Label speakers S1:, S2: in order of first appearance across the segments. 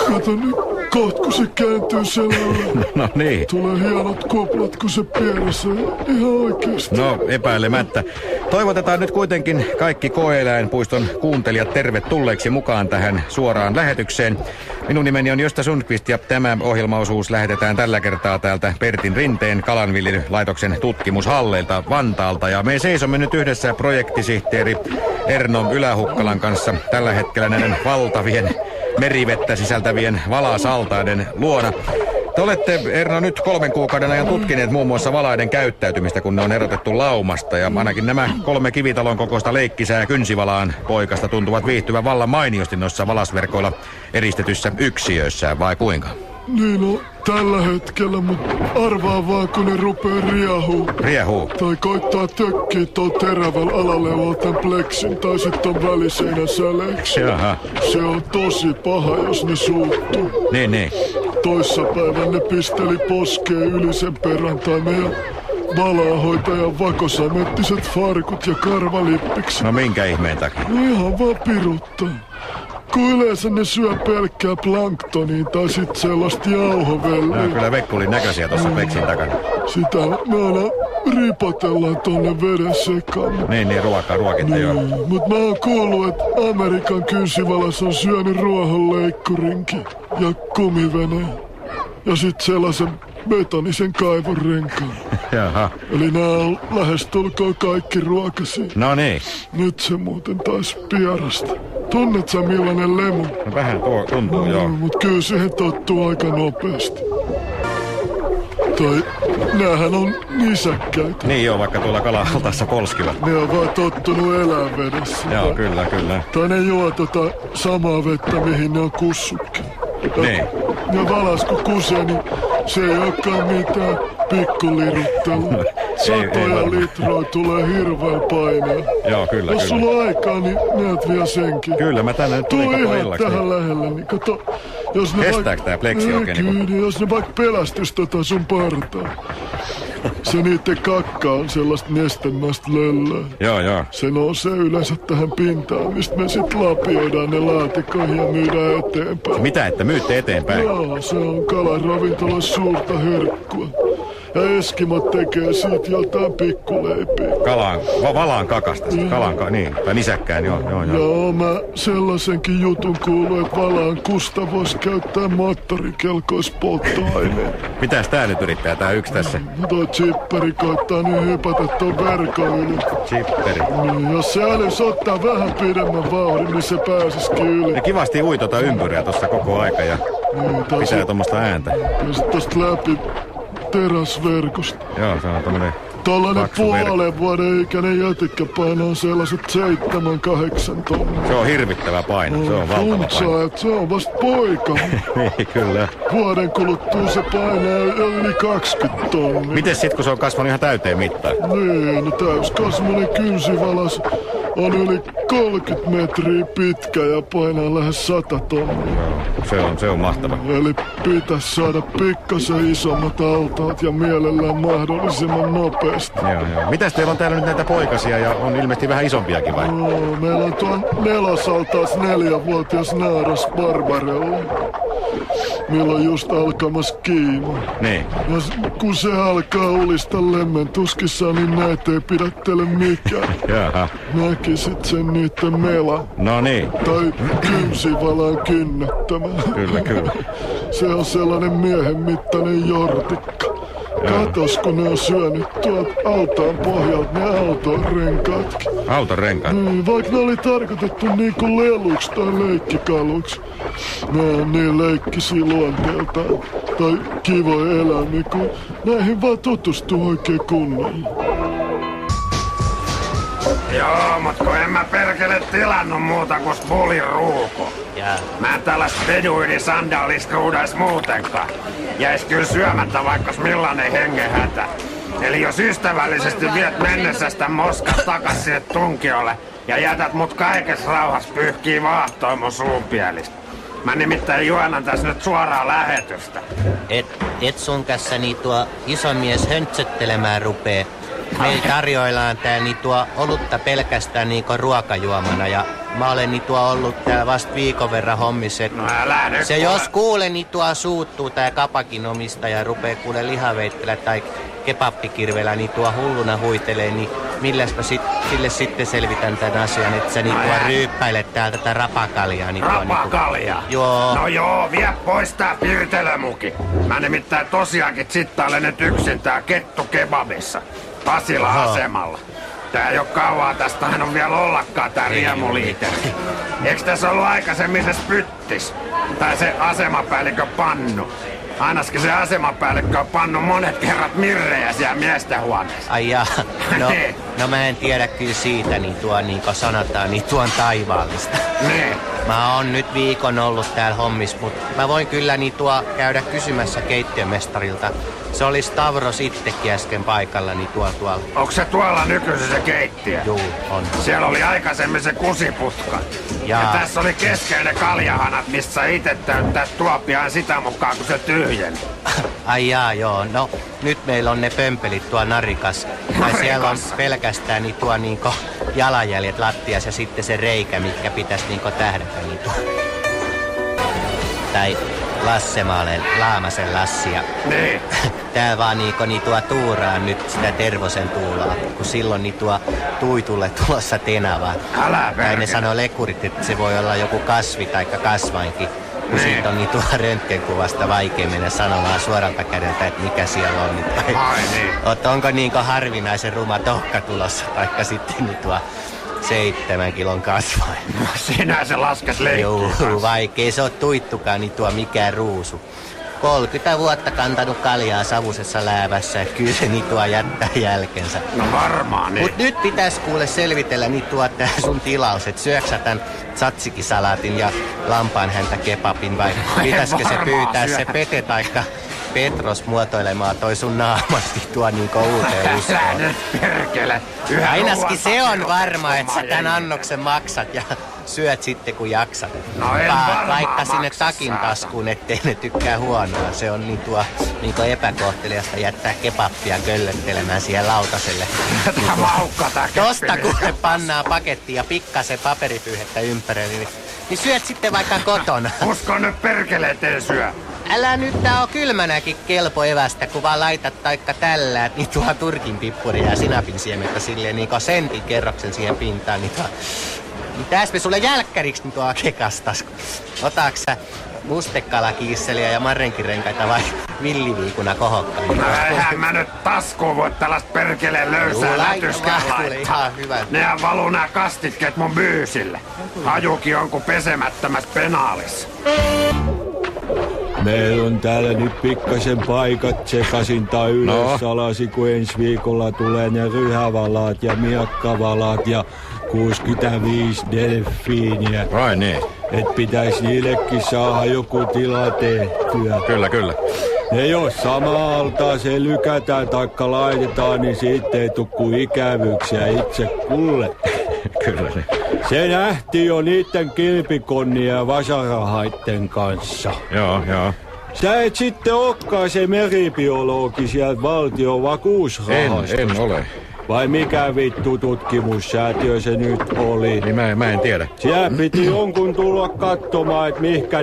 S1: Kato nyt, kohta kun se kääntyy selvälle.
S2: No niin.
S1: Tulee hienot kuplat, kun se pierässä. Ihan oikeesti.
S2: No, epäilemättä. Toivotetaan nyt kuitenkin kaikki Koe-eläinpuiston kuuntelijat tervetulleeksi mukaan tähän suoraan lähetykseen. Minun nimeni on Josta Sundqvist ja tämä ohjelmaosuus lähetetään tällä kertaa täältä Pertin Rinteen kalanviljelylaitoksen tutkimushalleilta Vantaalta. Ja me seisomme nyt yhdessä projektisihteeri Erno Ylähukkalan kanssa tällä hetkellä näiden valtavien merivettä sisältävien valasaltaiden luona. Te olette, Erno, nyt 3 kuukauden ajan tutkineet muun muassa valaiden käyttäytymistä, kun ne on erotettu laumasta. Ja ainakin nämä 3 kivitalon kokoista leikkisää kynsivalaan poikasta tuntuvat viihtyvän vallan mainiosti noissa valasverkoilla eristetyssä yksiöissä, vai kuinka?
S1: Niin on tällä hetkellä, mutta arvaa vaan, kun ne rupee riehuu.
S2: Riehuu? Tai
S1: koittaa tökkiä tuon terävällä alalevolla tän pleksin tai sit ton väliseinän säleeksi.
S2: Jaha.
S1: Se on tosi paha, jos ne suuttuu.
S2: Niin.
S1: Toissapäivän ne pisteli poskeen yli sen perantaimen ja valaanhoitajan vakosamettiset farkut ja karvalippiksi.
S2: No minkä ihmeen takia?
S1: Ihan vaan piruttaa. Kun yleensä ne syö pelkkää planktonia tai sit sellaista jauhovelliä.
S2: No kyllä vekkulin näköisiä tuossa pleksin takana.
S1: Sitä me aina ripotellaan tonne veden sekaan.
S2: Niin, ruokinta joo.
S1: Mut mä oon kuullut, että Amerikan kynsivalas on syönyt ruohonleikkurinkin ja kumiveneen. Ja sit sellaisen betonisen kaivorenkaan.
S2: Jaha.
S1: Eli nää on lähestulkoon kaikki ruokasia.
S2: No niin.
S1: Nyt se muuten taisi pierasta. Tunnet sä millainen lemu?
S2: No vähän tuo tuntuu, joo.
S1: Mut kyllä siihen tottuu aika nopeasti. Tai näähän on nisäkkäitä.
S2: Niin joo, vaikka tuolla kala-altaassa polskivat.
S1: Ne on vaan tottunut elää vedessä.
S2: Joo, kyllä.
S1: Tai ne juo samaa vettä, mihin ne on kussutkin.
S2: Niin.
S1: Ja valas kun kusee, niin se ei olekaan mitään pikkuliruttelua. Satoja litroja tulee hirveän paineen.
S2: Joo, kyllä.
S1: Jos sulla on aikaa, niin näet vielä senkin.
S2: Kyllä, mä tänne nyt tulin koko illaksi.
S1: Tähän lähelle, niin kato.
S2: Kestääkö tää pleksi oikein?
S1: Kyllä, jos ne vaikka pelästys sun partaa. Se niitten kakka on sellaista nestemäistä löllöä.
S2: Joo.
S1: Se nousee yleensä tähän pintaan, mistä me sit lapioidaan ne laatikoihin ja myydään eteenpäin.
S2: Mitä, että myytte eteenpäin?
S1: Joo, se on kalaravintolassa suurta herkkua. Ja eskimot tekee siitä jotain pikkuleipiä.
S2: Valaan kakasta, niin, tai nisäkkään, joo.
S1: Joo, mä sellaisenkin jutun kuullut, että valaan kusta vois käyttää moottorikelkois polttoaineen.
S2: Mitäs tää nyt yrittää, tää yksi tässä?
S1: Toi chipperi koittaa nyt hypätä ton verkon yli.
S2: Chipperi?
S1: Niin, jos se älys ottaa vähän pidemmän vauhdin, niin se pääsisikin yli.
S2: Ja kivasti ui ympyrää tossa koko aika ja pitää tommoista ääntä.
S1: Ja sit tosta läpi teräsverkosta.
S2: Joo, se on tämmönen
S1: Tällainen puolen vuoden ikäinen jätikkä painaa sellaiset 7-8 tonnia.
S2: Se on hirvittävä paino, se on valtava paino.
S1: Se on vasta poika.
S2: Niin, kyllä.
S1: Vuoden kuluttua se painaa yli 20 tonnia.
S2: Mites sit, kun se on kasvanut ihan täyteen mittaan?
S1: Niin, no täyskasvuinen kynsivalas on yli 30 metriä pitkä ja painaa lähes 100 tonnia.
S2: Joo, se on mahtava.
S1: Eli pitäisi saada pikkasen isommat altaat ja mielellään mahdollisimman nopeasti.
S2: Joo. Mitäs teillä on täällä nyt näitä poikasia ja on ilmeisesti vähän isompiakin vai?
S1: Joo, meillä on tuon nelosaltaas 4-vuotias naaras Barbarella. Meillä on just alkamassa kiima.
S2: Niin.
S1: Ja kun se alkaa ulista lemmentuskissaan, niin näitä ei pidättele mikään.
S2: Jaha.
S1: Näkisit sen niitten melan.
S2: No niin.
S1: Tai kynsivalan kynnättämä.
S2: Kyllä.
S1: Se on sellainen miehen mittainen jortikka. Katos, kun ne on syönyt tuolta autaan pohjalta ne autonrenkaatkin.
S2: Autonrenkaat?
S1: Niin, vaikka ne oli tarkoitettu niinku leluksi tai leikkikaluksi. Ne on niin leikkisiä luonteeltaan. Tai kivoja eläimiä, kun näihin vaan tutustuu oikein kunnolla.
S3: Joo, mut kun en mä perkele tilannut muuta kuin spulin ruuko. Mä en tällaista beduinisandaalista ruudais muutenkaan. Jäis kyllä syömättä vaikka millainen hengenhätä. Eli jos ystävällisesti viet mennessästä moskat takas sinne tunkiolle ja jätät mut kaikessa rauhassa pyyhkii vaahtoa mun suunpielistä. Mä nimittäin juonan tässä nyt suoraan lähetystä.
S4: Et sun kässäni tuo iso mies höntsättelemään rupee. Meillä tarjoillaan täällä tuo olutta pelkästään niinku ruokajuomana ja mä olen niin ollut täällä vasta viikon verran hommissa.
S3: No älä nyt
S4: Se jos kuule niin suuttuu tää kapakin omistaja ja rupee kuule lihaveittelä tai kebappikirvellä niin hulluna huitelee, niin milläs mä sille sitten selvitän tän asian, että sä niin ryyppäilet täältä tätä rapakaljaa.
S3: Rapakaljaa?
S4: Joo.
S3: No joo, vie pois tää pirtelömuki. Mä nimittäin tosiaankin sittailen nyt yksin tää kettu kebabissa. Pasila-asemalla. Tää ei oo kauaa, tästähän on vielä ollakaan tää riemuliiteri. Eiks tässä ollut aikaisemmin se spyttis? Tai se asemapäällikön pannu? Ainakin se asemapäällikkö on pannut monet kerrat mirrejä siellä miesten huoneessa.
S4: Ai jaa. No mä en tiedä kyllä siitä, niin kuin sanotaan, niin tuon taivaallista.
S3: Niin.
S4: Mä oon nyt viikon ollut täällä hommissa, mutta mä voin kyllä niin käydä kysymässä keittiömestarilta. Se oli Stavros itsekin äsken paikalla, niin tuolla.
S3: Onko se tuolla nykyisin se keittiö?
S4: Juu, on.
S3: Siellä oli aikaisemmin se kusiputka. Ja tässä oli keskeinen kaljahanat, missä itse täyttää tuopiaan sitä mukaan, kun se tyhjeni.
S4: Ai jaa, joo. No, nyt meillä on ne pömpelit tuo narikas. Tai siellä on pelkästään niin jalanjäljet lattiassa ja sitten se reikä, mikä pitäisi tähdätä Tai Laamasen Lassia.
S3: Niin.
S4: Tää vaan tuuraa nyt sitä Tervosen Tuulaa, kun silloin tuitulle tulossa tenavaa. Tai ne sanoo lekurit, että se voi olla joku kasvi tai kasvainkin. Kun siitä on röntgenkuvasta vaikea mennä sanomaan suoralta kädeltä, että mikä siellä on. Onko harvinaisen ruma tohka tulossa, taikka sitten 7 kilon kasvain.
S3: No sinä se lasket leikkiä.
S4: Joo, vaikea se on tuittukaan mikään ruusu. 30 vuotta kantanut kaljaa savusessa läävässä, että kyllä se jättää jälkensä.
S3: No varmaan niin.
S4: Mut nyt pitäis kuule selvitellä tää sun tilaus, että syöksä tän tzatziki-salaatin ja lampaanhäntä kebabin vai pitäisikö se pyytää se Pete taikka Petros muotoilemaan toi sun naamasti uuteen uskoon.
S3: Älä nyt perkele.
S4: Ainakin se on varma, että sä tän annoksen maksat ja syöt sitten kun jaksat.
S3: No en varmaan
S4: vaikka sinne
S3: maksa
S4: takin taskuun, ettei ne tykkää huonoa. Se on epäkohteliasta jättää kebappia köllöttelemään siihen lautaselle. Tosta kun pannaan pakettiin ja pikkasen paperipyyhettä ympärille, niin syöt sitten vaikka kotona.
S3: Usko nyt perkele, ettei syö.
S4: Älä nyt, tää on kylmänäkin kelpo evästä, kun vaan laitat taikka tällä, niin turkin pippuria ja sinapin siemettä silleen sentin kerroksen siihen pintaan, Mitäs me sulle jälkkäriksi kekastas? Otaaks sä mustekalakiisseliä ja marrenkirenkaita vai villiviikuna kohokkaan?
S3: No eihän mä nyt taskuun voi tällaista perkeleen löysää lätyskää laittaa. Nehän valuu nää kastitkeet mun byysille. Hajukin on kuin pesemättömässä penaalissa.
S5: Meillä on täällä nyt pikkasen paikat sekasin tai ylös alasi, kun ensi viikolla tulee ne ryhävalaat ja miakkavalaat ja 65 delfiiniä.
S2: Vai niin?
S5: Et pitäis niillekin saada joku tila tehtyä.
S2: Kyllä.
S5: Ne jos samalta se lykätään taikka laitetaan, niin siitä ei tuu kuin ikävyyksiä itse kulle.
S2: Kyllä ne.
S5: Se nähtiin jo niitten kilpikonnien ja vasarahaitten kanssa.
S2: Joo.
S5: Sä et sitten olekaan se meribiologi sieltä valtion vakuusrahastosta.
S2: En ole.
S5: Vai mikä vittu tutkimussäätiö se nyt oli?
S2: Niin mä en tiedä.
S5: Siellä piti jonkun tulla katsomaan, että mihkä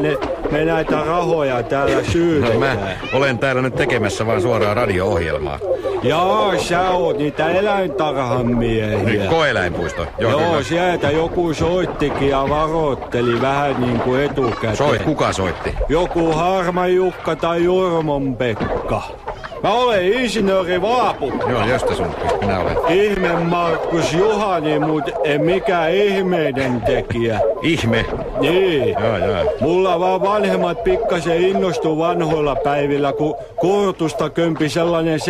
S5: me näitä rahoja täällä syydetään.
S2: Mä olen täällä nyt tekemässä vaan suoraa radio-ohjelmaa.
S5: Jaa, sä oot niitä eläintarhan miehiä.
S2: Niin, koeläinpuisto.
S5: Joo, sieltä joku soittikin ja varoitteli vähän niin kuin etukäteen.
S2: Kuka soitti?
S5: Joku Harma Jukka tai Jormon Pekka. Mä olen insinööri Vaapu.
S2: Joo, josta sun minä olen.
S5: Ihme Markus Juhani, mut en mikään ihmeiden tekijä.
S2: Ihme?
S5: Niin.
S2: Joo.
S5: Mulla vaan vanhemmat pikkasen innostu vanhoilla päivillä, kun Kortusta kömpi sellainen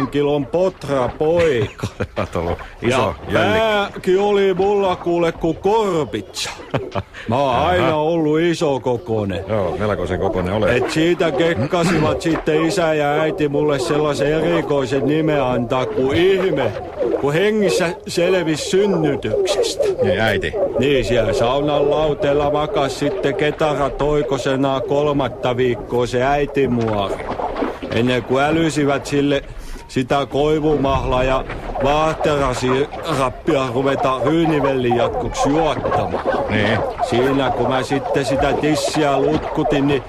S5: 7,5 kilon potrapoika.
S2: Iso
S5: ja pääkin oli mulla kuule kuin korpitsa. Mä oon aina ollut isokokoinen.
S2: Joo, melkoisen kokoinen olet.
S5: Et siitä kekkasivat sitten isä ja äiti mulle sellaisen erikoisen nimen antaa kuin Ihme, kun hengissä selvisi synnytyksestä.
S2: Niin äiti.
S5: Niin, siellä saunan lauteella makas sitten ketara toikosena 3 viikkoa se äitimuori. Ennen kuin älysivät sille sitä koivumahla ja vaahterasirappia ruveta Ryynivellin jatkoksi juottamaan.
S2: Niin.
S5: Siinä kun mä sitten sitä tissiä lutkutin, niin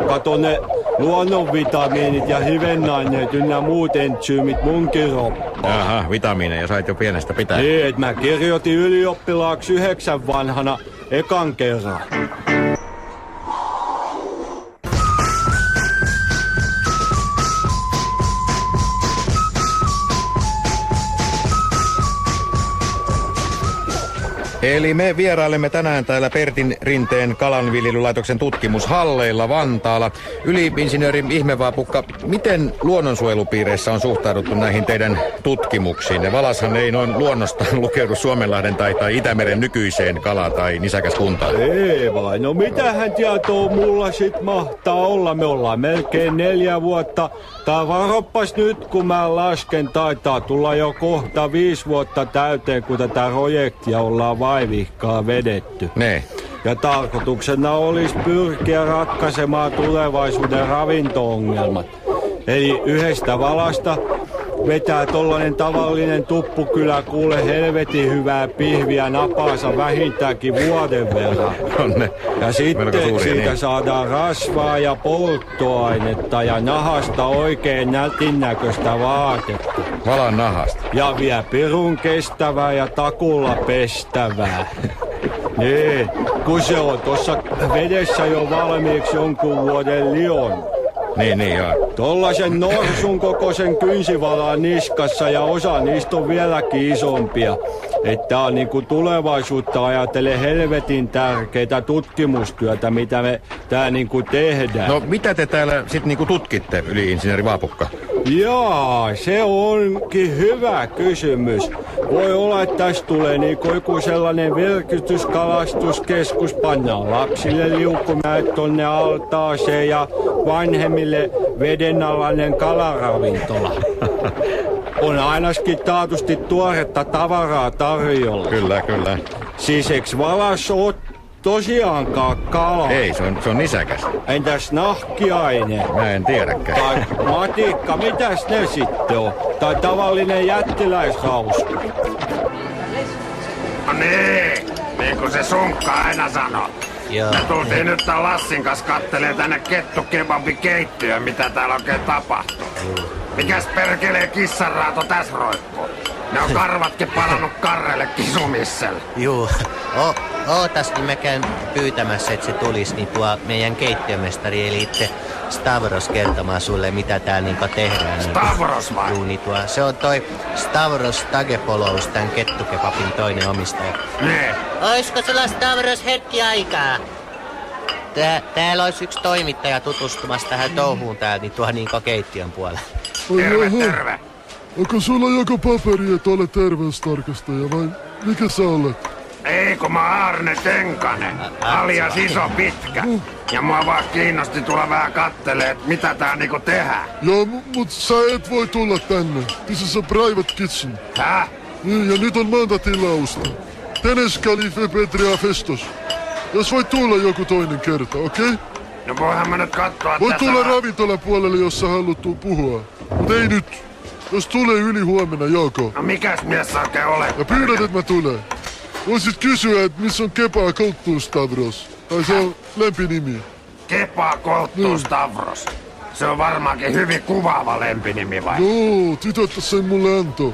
S5: kato ne luonnonvitamiinit ja hivennaineet ynnä muut entsyymit mun kiroppaan.
S2: Aha, vitamiineja sait jo pienestä pitää.
S5: Niin, et mä kirjoitin ylioppilaaksi 9 vanhana ekan kerran.
S2: Eli me vierailemme tänään täällä Pertin Rinteen kalanviljelylaitoksen tutkimushalleilla Vantaalla. Yliinsinööri Ihmevaapukka, miten luonnonsuojelupiireissä on suhtauduttu näihin teidän tutkimuksiin? Ja Valashan ei noin luonnosta lukeudu Suomenlahden tai Itämeren nykyiseen kala- tai nisäkäskuntaan.
S5: Ei vai, no mitähän tietoa mulla sit mahtaa olla? Me ollaan melkein 4 vuotta. Tai varoppas nyt, kun mä lasken, taitaa tulla jo kohta 5 vuotta täyteen, kun tätä projektia ollaan vaivihkaa vedetty.
S2: Ne.
S5: Ja tarkoituksena olisi pyrkiä ratkaisemaan tulevaisuuden ravinto-ongelmat. Eli yhdestä valasta vetää tollanen tavallinen tuppukylä kuule helvetin hyvää pihviä napaansa vähintäänkin vuoden verran.
S2: Onne.
S5: Ja sitten
S2: suuria,
S5: siitä
S2: niin.
S5: saadaan rasvaa ja polttoainetta ja nahasta oikein nätin näköistä vaatetta.
S2: Valan nahasta.
S5: Ja vielä pirun kestävää ja takulla pestävää. Niin, kun se on tuossa vedessä jo valmiiksi jonkun vuoden lion.
S2: Niin joo.
S5: Tollasen norsun kokoisen kynsivalan niskassa ja osa niistä on vieläkin isompia. Että on niinku tulevaisuutta ajatellen helvetin tärkeitä tutkimustyötä, mitä me tää niinku tehdään.
S2: No mitä te täällä sit niinku tutkitte, yliinsinööri Vaapukka?
S5: Jaa, se onkin hyvä kysymys. Voi olla, että tästä tulee niinku joku sellainen virkistyskalastuskeskus. Pannaan lapsille liukkumäet tonne altaaseen ja vanhemmille vedenalainen kalaravintola. On ainakin taatusti tuoretta tavaraa tarjolla.
S2: Kyllä.
S5: Siis eiks Valas oo tosiaankaan kala?
S2: Ei, se on nisäkäs.
S5: Entäs nahkiaine?
S2: Mä en tiedäkään.
S5: Tai matikka, mitäs ne sitten on? Tai tavallinen jättiläishauska?
S3: No niin kuin se Sunkka aina sanoo.
S4: Joo.
S3: Me tultiin nyt tän Lassin kanssa kattelee tänne kettukebabikeittiöön, mitä täällä oikein tapahtuu. Mikäs perkelee kissanraato tässä roikkuu? Ne on karvatkin palannut Karrelle kisumisselle.
S4: Juu. Ootas, niin mä käyn pyytämässä, että se tulisi niin tuo meidän keittiömestari, eli itse Stavros kertomaan sulle, mitä täällä niinku tehdään.
S3: Stavros vai?
S4: Juu, niin se on toi Stavros Tagepolous, tän kettukepapin toinen omistaja.
S3: Nee.
S4: Oisko sulla Stavros hetki aikaa? Täällä olisi yksi toimittaja tutustumassa tähän touhuun täällä, niin tuo niinku keittiön puolella.
S3: Terve.
S1: Onko sulla joku paperi, että olet terveystarkastaja vai mikä sä olet?
S3: Ei kun mä Arne Tenkanen, alias iso pitkä. Ja mua vaan kiinnosti tulla vähän kattelee, että mitä tää niinku tehdään.
S1: Joo, mut sä et voi tulla tänne. This is a private kitchen.
S3: Häh?
S1: Niin, ja nyt on monta tilausta. Tenes Kalife Petria Festos. Jos voit tulla joku toinen kerta, okei? Okay?
S3: No voihan mä nyt katsoa
S1: Voit
S3: tätä.
S1: tulla ravintolapuolelle, jos sä haluat puhua. Mut ei nyt. Jos tulee yli huomenna, joko.
S3: No mikäs mies sä oikein olet?
S1: Ja pyydät, että mä tulen. Voisit kysyä, että missä on Kepa Kolttuustavros. Tai se on lempinimi.
S3: Kepa Kolttuustavros. Se on varmaankin hyvin kuvaava lempinimi vai?
S1: Joo, tytöt sen mulle antoi.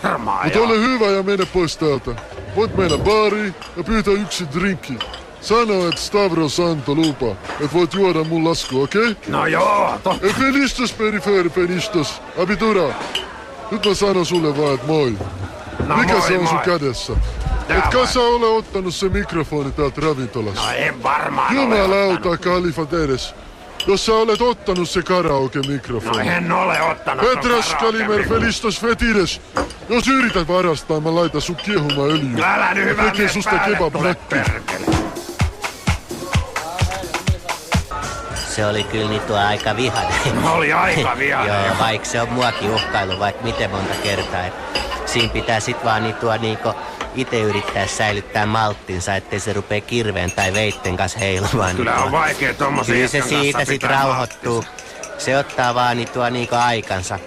S3: Varmaan
S1: Mutta
S3: joo.
S1: ole hyvä ja mene pois täältä. Voit mennä baariin ja pyytää yksi drinkki. Sano, että Stavros antoi lupa, että voit juoda mun lasku, okei? Okay?
S3: No joo,
S1: Fenistos perifer fenistos. Abitura. Nyt mä sanon sulle vaan, että moi.
S3: No
S1: Mikä
S3: moi,
S1: se on sun
S3: moi.
S1: kädessä?
S3: Tää
S1: Etkä
S3: vai?
S1: sä ole ottanut se mikrofoni täältä ravintolassa?
S3: No en varmaan ole
S1: Jumalauta,
S3: ottanut.
S1: Kalifat edes. Jos sä olet ottanut se karaoke-mikrofoni.
S3: No en ole ottanut.
S1: Petras Kalimer Felistos Fetides. Jos yrität varastaa, mä laitan sun kiehumaan öljyä.
S3: Älä nyt hyvä
S1: Tekee
S3: mies
S1: susta
S3: päälle
S1: kebab
S3: tule
S1: näkki.
S3: perkele.
S4: Se oli kyllä niin tuo aika vihainen.
S3: Oli aika vihainen.
S4: Joo, vaikka se on muakin uhkailu vaikka miten monta kertaa. Et siinä pitää sit vaan niin tuo niinku itse yrittää säilyttää malttinsa, ettei se rupee kirveen tai veitten kanssa heilumaan.
S3: Kyllä on vaikea tommosen
S4: Kyllä se
S3: jätkän kanssa
S4: siitä sit
S3: pitää
S4: rauhoittuu. Se ottaa vaan niin tuo niinku aikansa.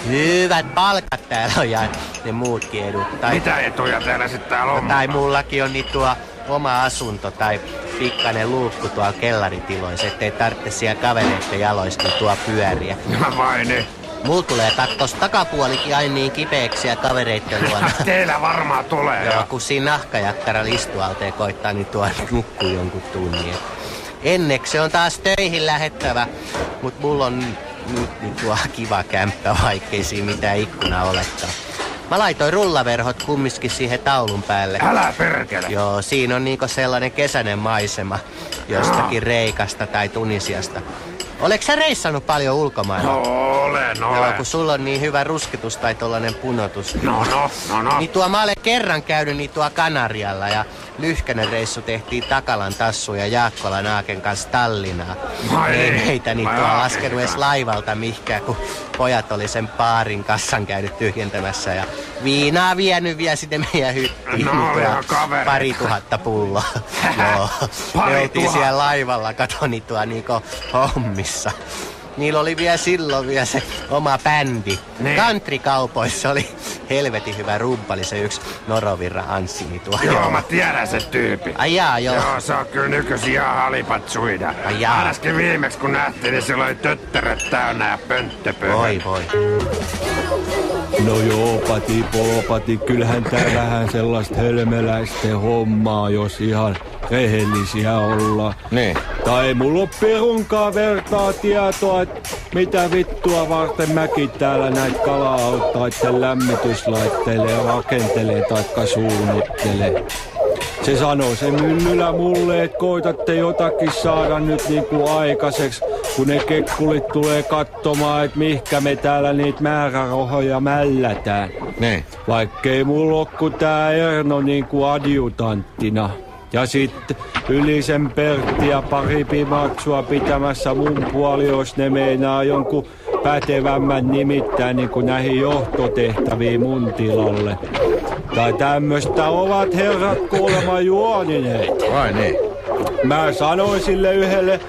S4: Hyvät palkat täällä on ja ne muutkin edut.
S3: Mitä etuja täällä sitten täällä on?
S4: Tai mullakin on niin tuo oma asunto tai pikkainen luukku tuolla kellaritiloissa, ettei tarvitse siellä kavereiden jaloista tuo pyöriä.
S3: Vai niin?
S4: Mulla tulee tossa takapuolikin aina niin kipeäksi ja kavereitten luona.
S3: Teillä varmaan tulee.
S4: Joo, kun siinä nahkajakkara listualteen koittaa, niin tuo nukkuu jonkun tunnin. Enneksi se on taas töihin lähettävä, mut mulla on nyt tuo kiva kämppä, vaikkei siinä mitään ikkuna olekaan. Mä laitoin rullaverhot kumminkin siihen taulun päälle.
S3: Älä perkele!
S4: Joo, siinä on niinku sellainen kesäinen maisema jostakin Reikasta tai Tunisiasta. Oleks sä reissannut paljon ulkomailla?
S3: No, olen.
S4: Joo, kun sulla on niin hyvä rusketus tai tollanen punotus.
S3: No.
S4: Niin mä olen kerran käynyt niin tuo Kanarialla ja lyhkänen reissu tehtiin Takalan Tassu ja Jaakkola Naaken kanssa Tallinnaa. Ei meitä niin tuo laskenut edes laivalta mihkään, kun pojat oli sen baarin kassan käynyt tyhjentämässä ja viinaa vienyt vielä sitten meidän hyttiin.
S3: No, ihan kaveri.
S4: 2000 pulloa. Joo, me oltiin siellä laivalla, kato niin tuo niinku hommissa. Niillä oli vielä silloin se oma bändi.
S3: Niin.
S4: Country-kaupoissa oli helvetin hyvä rumppali, se yksi Norovirra Anssi. Niin
S3: joo, mä tiedän sen tyypin.
S4: Ai jaa, joo.
S3: Joo, se on kyllä nykyisin ihan halipatsuida.
S4: Ai jaa.
S3: Ainakin viimeksi kun nähtiin, niin sillä oli töttöröt täynnä ja pönttöpöhö.
S4: Voi.
S5: No joo, Pati, kyllähän tää vähän sellaista hölmöläisten hommaa, jos ihan rehellisiä ollaan.
S2: Niin.
S5: Tai mulla on perunkaan vertaa tietoa, että mitä vittua varten mäkin täällä näitä kala-altaiden lämmityslaitteille rakentelee taikka suunnittelee. Se sanoo se myllylä mulle, että koitatte jotakin saada nyt niinku aikaiseksi, kun ne kekkulit tulee katsomaan, että mihkä me täällä niitä määrärahoja mällätään.
S2: Niin.
S5: Vaikkei mulla oo ku tää Erno niinku adjutanttina. Ja sitten Ylisen Pertti ja pari pimaksua pitämässä mun puoli, jos ne meinaa jonkun pätevämmän nimittäin niin kuin näihin johtotehtäviin mun tilalle. Tai tämmöstä ovat herrat kuulemma juonineet.
S2: Vai niin?
S5: Mä sanoin sille yhdelle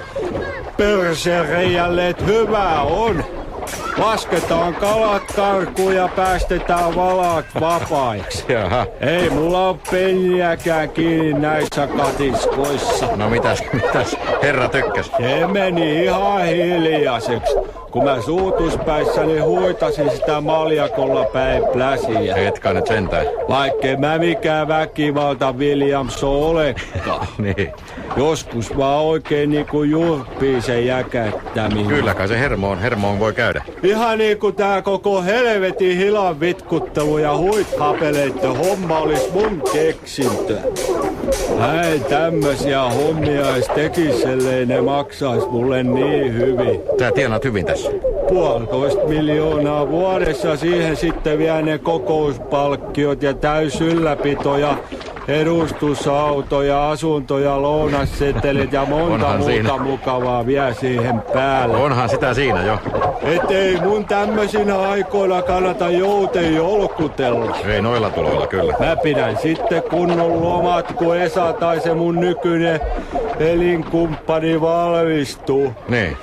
S5: persereijälle, että hyvä on. Lasketaan kalat karkuun ja päästetään valaat vapaiksi.
S2: Jaha.
S5: Ei mulla ole penniäkään kiinni näissä katiskoissa.
S2: No mitäs herra tykkäs?
S5: Se meni ihan hiljaiseksi, kun mä suutuspäissäni huitasin sitä maljakolla päin pläsiä.
S2: Etkä nyt sentään.
S5: Vaikkei mä mikään väkivalta Williams olekaan.
S2: Niin.
S5: Joskus vaan oikein niinku jurppii sen jäkättäminen.
S2: Kyllä kai se hermoon voi käydä.
S5: Ihan niinku tää koko helvetin hilan vitkuttelu ja huithapeleitten homma olis mun keksintö. Ei tämmösiä hommia edes tekis, ellei ne maksais mulle niin hyvin.
S2: Tää tienaat hyvin tässä.
S5: 1,5 miljoonaa vuodessa, siihen sitten vielä ne kokouspalkkiot ja täysylläpito ja edustusauto ja asunto ja lounassetelit ja monta muuta siinä mukavaa vielä siihen päälle.
S2: Onhan sitä siinä jo.
S5: Et ei mun tämmöisinä aikoina kannata jouten jolkutella.
S2: Ei noilla tuloilla kyllä.
S5: Mä pidän sitten kunnon lomat, kun Esa tai se mun nykyinen elinkumppani valmistuu.
S2: Niin.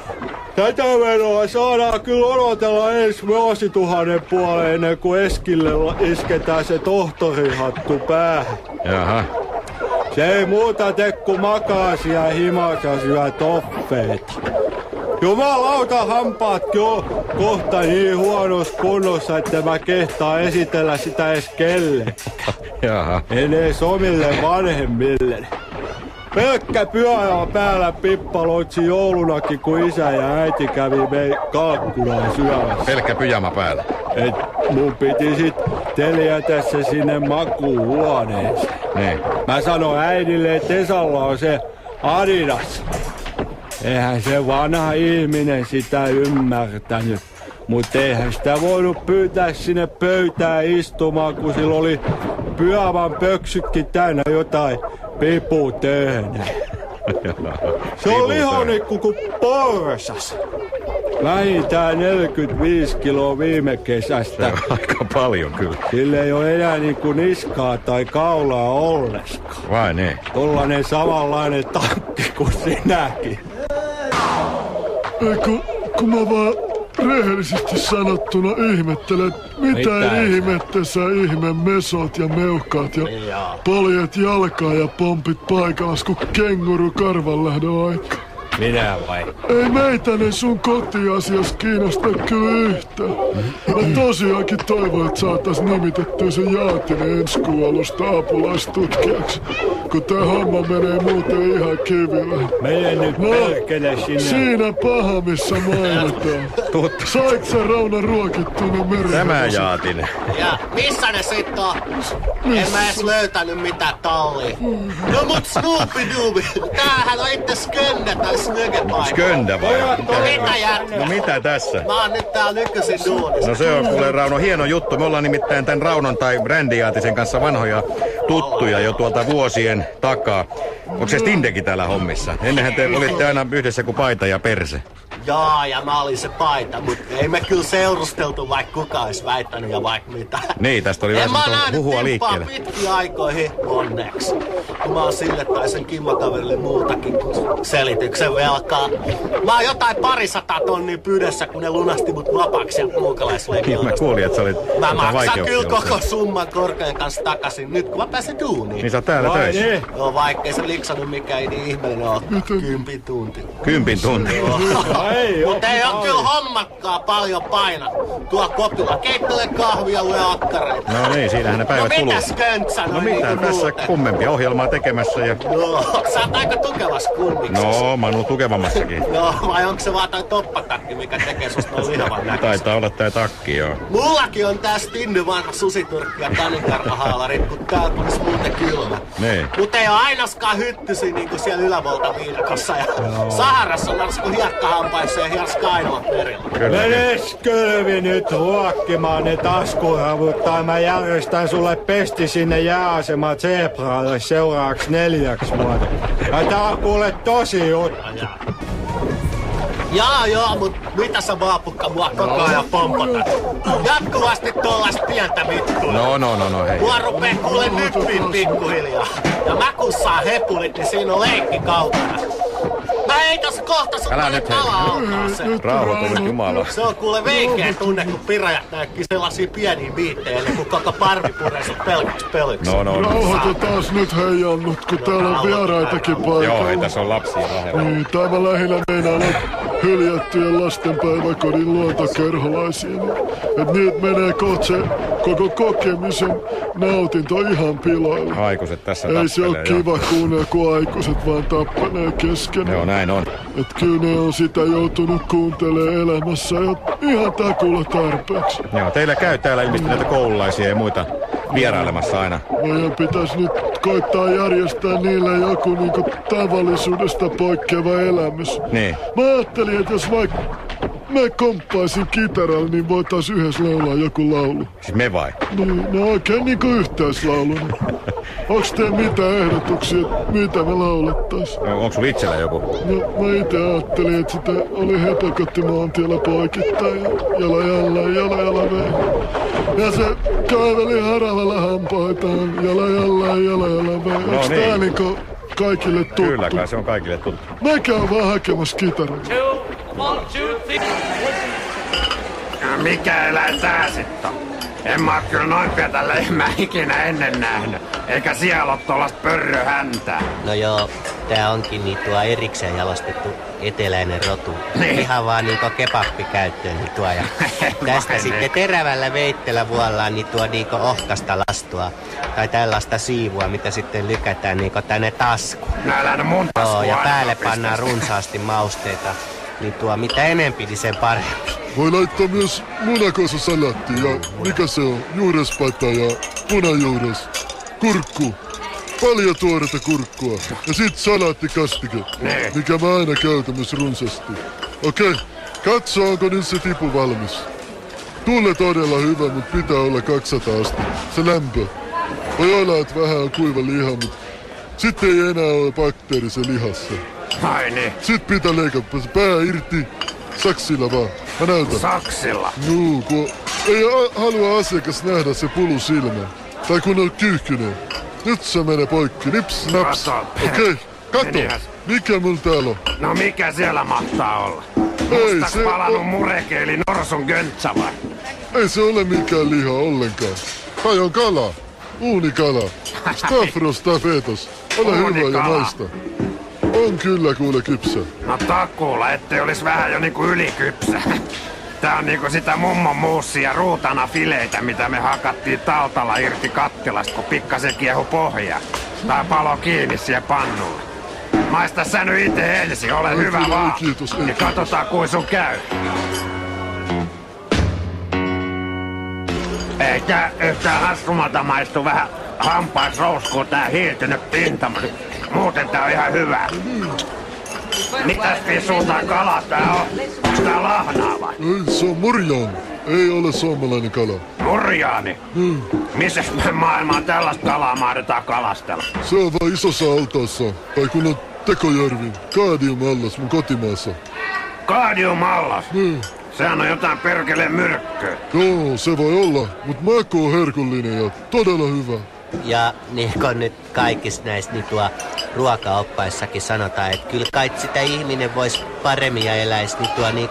S5: Tätä menoa saadaan kyllä odotella ensi vuosituhannen puoleen ennen kuin Eskille isketään se tohtorihattu päähän.
S2: Jaha.
S5: Se ei muuta tee kuin makaasi ja himassa syö toffeita. Jumalauta, hampaatkin on kohta niin huonossa kunnossa, että mä kehtaan esitellä sitä edes kelle.
S2: Jaha.
S5: En edes omille vanhemmille. Pelkkä pyörä päällä pippaloitsi joulunakin, kun isä ja äiti kävi kalkkunaan syömässä.
S2: Pelkkä pyjama päällä.
S5: Et mun piti sit teljätä se sinne makuuhuoneeseen.
S2: Niin.
S5: Mä sanoin äidille, että Esalla on se Adidas. Eihän se vanha ihminen sitä ymmärtänyt. Mut eihän sitä voinut pyytää sinne pöytään istumaan, kun sillä oli pyövan pöksykki täynnä jotain piputöhnää. Se on lihonikku kuin porsas. Vähintään 45 kiloa viime kesästä.
S2: Se on aika paljon kyllä.
S5: Sillä ei ole enää niinku niskaa tai kaulaa ollenkaan.
S2: Vai niin?
S5: Tollanen samanlainen tankki kuin sinäkin.
S1: Kun mä vaan rehellisesti sanottuna ihmettelen, mitä ihmettä sä ihme mesot ja meuhkaat ja poljet jalkaa ja pompit paikallas kuin kenguru karvanlähdön aika.
S5: Minä vai?
S1: Ei meitä ne sun kotiasias kiinnosta kyllä yhtään. Mä tosiaankin toivon, että saatais nimitettyä sen Jaatinen ensi kuun alusta apulaistutkijaksi, kun tää homma menee muuten ihan kiville.
S5: Mene nyt perkele sinne.
S1: Siinä paha, missä mainitaan. Sait sä Rauna ruokittua ne merihevoset?
S2: Tämä Jaatinen.
S4: Ja missä ne sit on? En mä edes löytänyt mitään tallia. No mut Snoopy-Dooby, tämähän on itse Skönne tai Snögepaikka.
S2: Sköndä vai?
S4: No mitä järkeä?
S2: No mitä tässä?
S4: Mä oon nyt täällä nykyisin duunissa.
S2: No se on kuule Rauno hieno juttu. Me ollaan nimittäin tän Raunon tai Randy Jaatisen kanssa vanhoja tuttuja jo tuolta vuosien takaa. Onko se Stindekin täällä hommissa? Ennenhän te olitte aina yhdessä kuin paita ja perse.
S4: Jaa, ja mä olin se paita, mut ei me kyllä seurusteltu, vaikka kuka olisi väittänyt ja vaikka mitä.
S2: Niin, tästä oli vähän huhua liikkeelle.
S4: Pitkiä aikoihin, onneksi. Kun mä oon sille tai sen Kimmo-kaverille muutakin selityksen velkaa. Mä oon jotain 200 tonnia pyydessä, kun ne lunasti mut vapaaksi ja muukalaislegioonasta.
S2: Mä kuulin, että sä olit
S4: mä maksan
S2: vaikeuksia
S4: kyllä
S2: ollut
S4: koko summan Korkean kanssa takaisin nyt, kun mä pääsen duuniin.
S2: Niin sä oot täällä töissä.
S5: Niin.
S4: Joo, vaikkei se liksannut mikään niin ihmeellinen oo. 10 tuntia.
S2: 10 tuntia.
S4: Mutta ei oo kyllä hommatkaan paljon paina. Tuo kopilla keittelee kahvia, lue akkareita.
S2: No niin, siinähän ne päivät kuluu.
S4: No mitäs Köntsä
S2: No mitä tässä kummempia ohjelmaa tekemässä ja...
S4: Joo, sä oot aika tukevas kunniksessa.
S2: No, Manu tukevammassakin.
S4: Joo, vai onko se vaan toi toppatakki, mikä tekee susta noin lihavan näköistä?
S2: Taitaa olla tää takki, joo.
S4: Mullakin on tää Stinny vanha susiturkki ja taninkarvahaalarit, kun täällä olisi muuten kylmä.
S2: Niin.
S4: Mut ei oo ainaskaan hyttysi niinku siellä ylävoltaviidakossa ja Saharassa on narsku hiekkahampaissa ja hierska ainoat merillä.
S5: Menes kölvi nyt ruokkimaan ne taskuravut tai mä järjestän sulle pesti sinne jääasema Zebralle seuraavaksi 4 vuodeksi. Ja tää on kuule tosi juttu.
S4: Joo, mut mitä sä vaapukka mua koko ajan pompotat? Jatkuvasti tollasta pientä vittua.
S2: No, hei.
S4: Mua rupee kuule nyppiin pikkuhiljaa. Ja mä kun saan hepulit, niin siinä on leikki kaukana. Mä heitäs kohta sun tänne kala-autoaseen.
S2: Rauhoitu nyt jumala.
S4: Se on kuule veikeä tunne, kun pirajat näykkii sellaisia pieniä biittejä, kun koko parvi puree sut pelkäksi pölyksi.
S2: No.
S1: Rauhoitetaan nyt heijannut, kun täällä on vieraitakin paikalla.
S2: Joo, ei tässä on lapsia lähellä.
S1: Niin, tämä lähinnä meinaa hyljättyjen lastenpäiväkodin luontokerholaisia. Et niitä menee kohta se koko kokemisen nautinto ihan piloille.
S2: Aikuiset tässä
S1: ei se ole
S2: tappelee,
S1: kiva kuunnella, kun aikuiset vaan tappelee keskenään.
S2: Joo, näin on.
S1: Et kyllä ne on sitä joutunut kuuntelemaan elämässä ja ihan takulla tarpeeksi.
S2: Joo, teillä käy täällä ilmeisesti näitä koululaisia ja muita vierailemassa aina.
S1: Meidän pitäisi nyt koittaa järjestää niille joku niinku tavallisuudesta poikkeava elämys.
S2: Niin.
S1: Mä ajattelin, että jos vaikka mä komppaisin kitaralla, niin voitais yhdessä laulaa joku laulu.
S2: Siis me vai?
S1: Niin, no oikein niinku yhteislaulu. Onks teillä mitään ehdotuksia, mitä me laulettais?
S2: No, onko sulla itsellä joku?
S1: No mä ite ajattelin, että sitä oli Hepokotti-maantiellä poikittain ja jala vei. Ja se kaiveli haravalla hampaitaan, jala vei.
S2: No
S1: Onks
S2: niin.
S1: tää niinku kaikille tuttu?
S2: Kyllä kai, se on kaikille tuttu.
S1: Mä käyn vaan hakemassa kitaraa.
S3: Mikä eläin tää sit on? En mä oo kyllä noin pientä lehmää ikinä ennen nähnyt. Eikä siellä oo tollasta pörröhäntää.
S4: No joo, tää onkin niin tuo erikseen jalostettu eteläinen rotu.
S3: Niin.
S4: Ihan vaan niinku kebappikäyttöön niin tuo. Ja tästä sitten terävällä veitteellä vuollaan niin tuo niinku ohkasta lastua. Tai tällaista siivua, mitä sitten lykätään niinku tänne taskuun.
S3: No älä nyt mun taskua
S4: Joo, ja
S3: aina
S4: päälle
S3: pistä.
S4: pannaan runsaasti mausteita. Niin tuo mitä enempi, niin sen parempi.
S1: Voi laittaa myös munakosasalaattia ja mikä se on? Juurespaita ja punajuures. Kurkku. Paljon tuoretta kurkkua. Ja sit salaattikastike,
S3: Niin.
S1: mikä mä aina käytän myös runsasti. Okei, katso onko nyt se tipu valmis. Tulle todella hyvä, mut pitää olla 200 astetta. Se lämpö. Voi olla, että vähän on kuiva liha, mut sitten ei enää ole bakteeri se lihassa.
S3: Ai niin,
S1: Sit pitää leikata pää irti. Saksilla vaan. Mä näytän.
S3: saksilla.
S1: Juu, kun ei halua asiakas nähdä se pulu silmään. Tai kun on kyyhkynen. Nyt se menee poikki. Nips, naps.
S3: Kato.
S1: Okei, kato.
S3: Menihän.
S1: Mikä mulla täällä on?
S3: No mikä siellä mahtaa olla? Mustas palannut mureke eli norsun köntsä vai?
S1: Ei se ole mikään liha ollenkaan. Tai on kala. Uunikala. Stavros tapetos. Ole hyvä ja maista. On kyllä kuule kypsä.
S3: No takuulla, ettei olis vähän jo niinku ylikypsä. Tää on niinku sitä mummon muussia ruutana fileitä, mitä me hakattiin taltalla irti kattilasta, kun pikkasen kiehu pohja. Tai palo kiinni siihen pannulla. Maista sä nyt ite ensin, ole hyvä
S1: kyllä,
S3: vaan.
S1: kiitos,
S3: ja katsotaan kuin sun käy. Ei tää yhtään haskumalta maistu vähän hampaisrouskuu tää hiiltynyt pinta. Muuten tää on ihan hyvä. Mitäs pisuu tää kala tää on? Onks tää lahnaa vai?
S1: Ei, se on murjaan. Ei ole suomalainen kala.
S3: Murjaani? Missäs me maailmaa tällaista kalaa mahdetaan kalastella?
S1: Se on vaan isossa altaassa. Tai kun on Tekojärvi. Kaadiumallas mun kotimaassa.
S3: Kaadiumallas? Sehän on jotain perkeleen myrkkyä.
S1: Joo, se voi olla. Mut maku on herkullinen ja todella hyvä.
S4: Ja niin kuin nyt kaikissa näissä niin ruokaoppaissakin sanotaan, että kyllä kai sitä ihminen voisi paremmin ja eläisi niin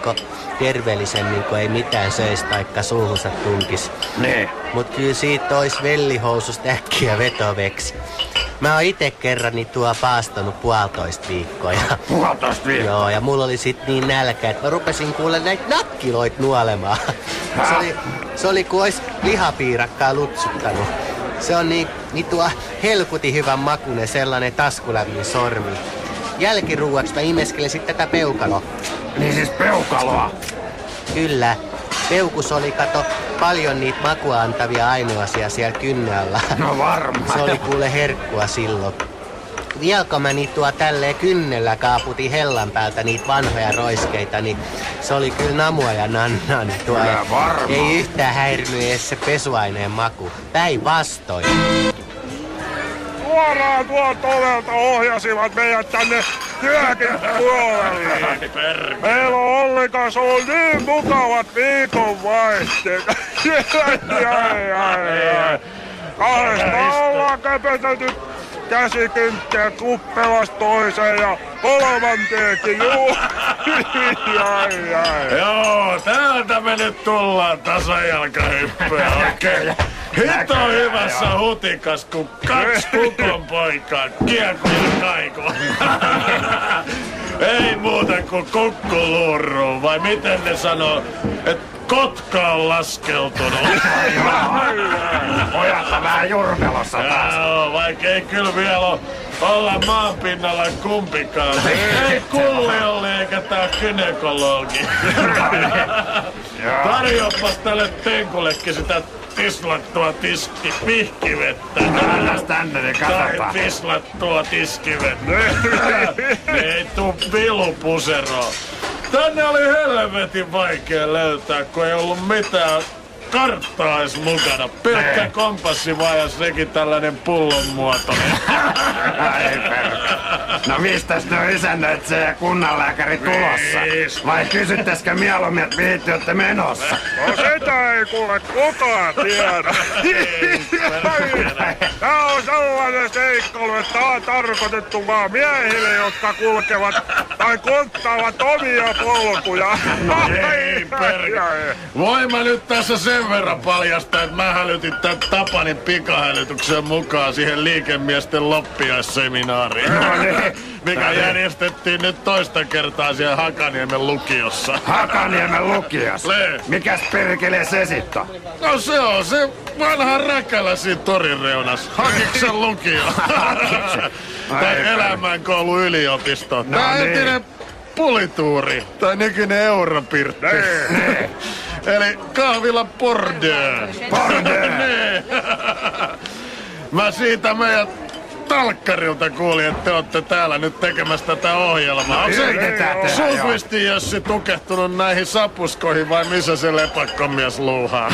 S4: terveellisemmin, kun ei mitään söisi taikka suuhunsa tunkisi.
S3: Nee.
S4: Mut kyllä siitä olisi vellihoususta äkkiä vetoveksi. Mä oon ite kerran paastanut 1,5 viikkoa.
S3: 1,5 viikkoa?
S4: Joo, ja mulla oli sit niin nälkä, että mä rupesin kuule näitä nakkiloit nuolemaan. Se oli kuin ois lihapiirakkaa lutsuttanut. Se on niin helkutin hyvän makuinen sellainen taskulämmin sormi. Jälkiruuaksi mä imeskelen sit tätä peukaloa.
S3: Niin siis peukaloa?
S4: Kyllä. Peukus oli paljon niitä makua antavia aineosia siellä kynnällä.
S3: No varmaan.
S4: Se oli kuule herkkua silloin. Vieläkö mä niitä tälleen kynnellä kaaputin hellan päältä niitä vanhoja roiskeita, niin se oli kyllä namua ja nannaa. Ei yhtään häirinyt edes se pesuaineen maku. Päinvastoin.
S6: Suoraan tuolta ovelta ohjasivat meidät tänne työkin puolelle. Meillä on Ollikas ollut niin mukavat viikonvaihteet. Kahdesta ollaan köpötelty käsikynttiä kuppelasta toiseen ja kolmanteenkin, juu.
S5: Joo, täältä me nyt tullaan tasajalkahyppyä oikein. Hito hyvässä hutikas, kun 2 kukon poikaa kiekkoja kaikua. Ei muuta kuin kukkuluuruun, vai miten ne sanoo, että kotka on laskeutunut.
S3: Pojat on vähän jurmelossa taas.
S5: Joo, vaikka ei kyllä vielä olla maanpinnalla kumpikaan. Ei Kulli eikä tää gynekologi. Tarjoapas tälle tenkullekin sitä tislattua pihkivettä.
S3: Annas tänne, niin katsotaan.
S5: Tai tislattua tiskivettä. Ei tuu vilupuseroa. Tänne oli helvetin vaikea löytää, kun ei ollut mitään karttaa edes mukana. Pelkkä kompassi vaan ja sekin tällainen pullon muotoinen.
S3: Ai perkele. No mistäs ne on isännöitsijä ja kunnanlääkäri tulossa? Vai kysyttäisikö mieluummin, että mihin te ootte menossa?
S6: No sitä ei kuule kukaan tiedä. Tää on sellainen seikkailu, että tää on tarkoitettu vaan miehille, jotka kulkevat tai konttaavat omia polkuja.
S5: No ei perkele. Voin mä nyt tässä sen verran paljastaa, että mä hälytin tän Tapanin pikahälytyksen mukaan siihen liikemiesten loppiaisseminaariin.
S3: No niin.
S5: Mikä järjestettiin nyt toista kertaa siellä Hakaniemen lukiossa.
S3: Hakaniemen lukiossa?
S5: Le.
S3: Mikäs perkele se sit on?
S5: No se on se vanha räkälä siinä torin reunassa. Hakiksen lukio. Tai elämänkoulu yliopisto.
S3: No
S5: Tää
S3: niin.
S5: entinen pulituuri. Tai nykyinen Europirtti. Eli kahvila Bordeaux.
S3: Bordeaux.
S5: Niin. Mä siitä meidän talkkarilta kuulin, että te ootte täällä nyt tekemässä tätä ohjelmaa.
S3: No, yritetään tehdä,
S5: Sulkvisti Jussi tukehtunut näihin sapuskoihin vai missä se lepakkomies luuhaa?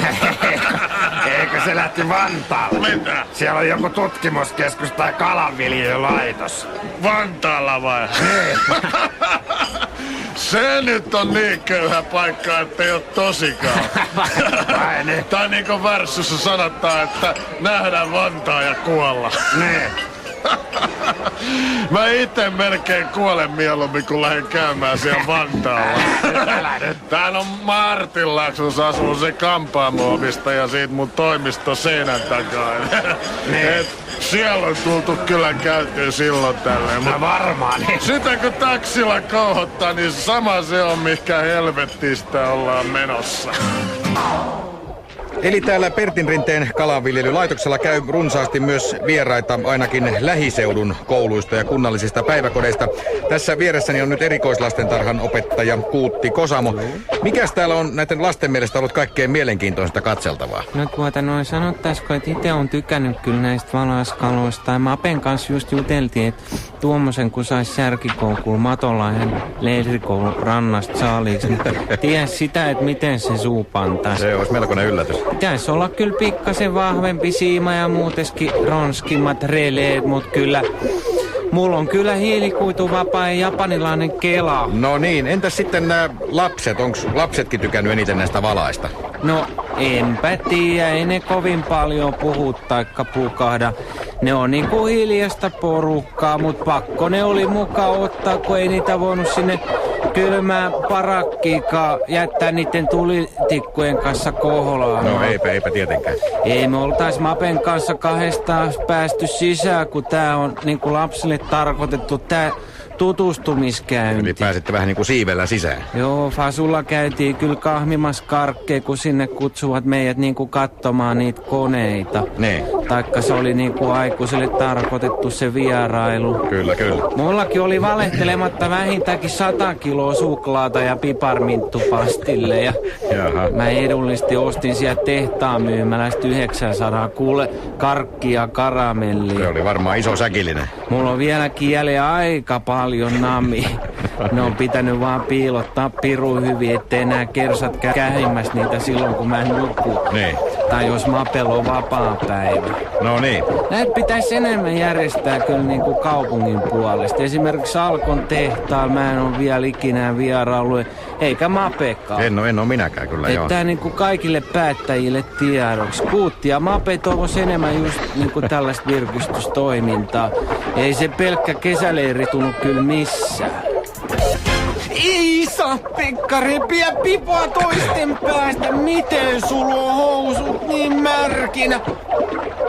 S3: Eikö se lähti Vantaalle?
S5: Mitä?
S3: Siellä on joku tutkimuskeskus tai kalanviljelylaitos.
S5: Vantaalla vai? Se nyt on niin köyhä paikka, että ei oo tosikaan.
S3: Vai niin?
S5: Tai niinku Värssyssä sanotaan, että nähdään Vantaa ja kuolla.
S3: Niin.
S1: Mä ite melkein kuolen mieluummin, kun lähden käymään siellä Vantaalla. Täällä on Martinlaaksossa asuu se kampaamo-omistaja siitä mun toimisto seinän takaa. Siellä on tultu kyllä käytyä silloin tälleen.
S3: No varmaan.
S1: Sitä kun taksilla kauhottaa, niin sama se on, mikä helvettistä ollaan menossa.
S2: Eli täällä Pertinrinteen kalanviljelylaitoksella käy runsaasti myös vieraita ainakin lähiseudun kouluista ja kunnallisista päiväkodeista. Tässä vieressäni on nyt erikoislastentarhan opettaja Kuutti Kosamo. Mikäs täällä on näiden lasten mielestä ollut kaikkein mielenkiintoista katseltavaa?
S7: No sanottaisiko, että itse on tykännyt kyllä näistä valaskaloista. Ja Mapen kanssa just juteltiin, että tuommoisen kun sais särkikoukkuun Matolahden leirikoulun rannasta saaliiksi, niin ties sitä, että miten se suupantaisi.
S2: Se olisi melkoinen yllätys.
S7: Pitäisi olla kyllä pikkasen vahvempi siima ja muuteskin ronskimmat releet, mutta kyllä mulla on kyllä hiilikuituvapaa ja japanilainen kela.
S2: No niin, entäs sitten nämä lapset? Onko lapsetkin tykännyt eniten näistä valaista?
S7: No enpä tiedä, ei ne kovin paljon puhu taikka pukahda. Ne on niinku hiljasta porukkaa, mut pakko ne oli mukaan ottaa, kun ei niitä voinut sinne kylmää parakkiikaan jättää niiden tulitikkujen kanssa kohlaan.
S2: No eipä tietenkään.
S7: Ei me oltais Mapen kanssa kahdestaan päästy sisään, kun tää on niinku lapsille tarkoitettu tää tutustumiskäynti.
S2: Eli pääsitte vähän niin kuin siivellä sisään.
S7: Joo, Fasulla käytiin kyllä kahmimassa karkkeja, kun sinne kutsuvat meidät niinku katsomaan niitä koneita.
S2: Niin.
S7: Taikka se oli niinku aikuisille tarkoitettu se vierailu.
S2: Kyllä.
S7: Mullakin oli valehtelematta vähintäänkin 100 kiloa suklaata ja piparminttupastille. Ja
S2: jaha.
S7: mä edullisesti ostin sieltä tehtaan myymälästä 900 karkkia karamellia.
S2: Se oli varmaan iso säkillinen.
S7: Mulla on vieläkin jäljellä aika paljon nami. Ne on pitänyt vaan piilottaa pirun hyvin, ettei enää kersat kähimmäs niitä silloin, kun mä nukun.
S2: Niin.
S7: Tai jos Mapel on vapaa päivä.
S2: No niin.
S7: Näitä pitäisi enemmän järjestää kyllä niin kuin kaupungin puolesta. Esimerkiksi Alkon tehtaalla mä en ole vielä ikinä vieraillut, eikä Mapekaan.
S2: En ole minäkään kyllä, joo.
S7: Että niin kuin kaikille päättäjille tiedoksi. Kuutti ja Mape toivos enemmän just niin kuin tällaista virkistystoimintaa. Ei se pelkkä kesäleiri tunnu kyllä missään. Iisa, Pekka repiä pipoa toisten päästä. Miten sulla on housut niin märkinä?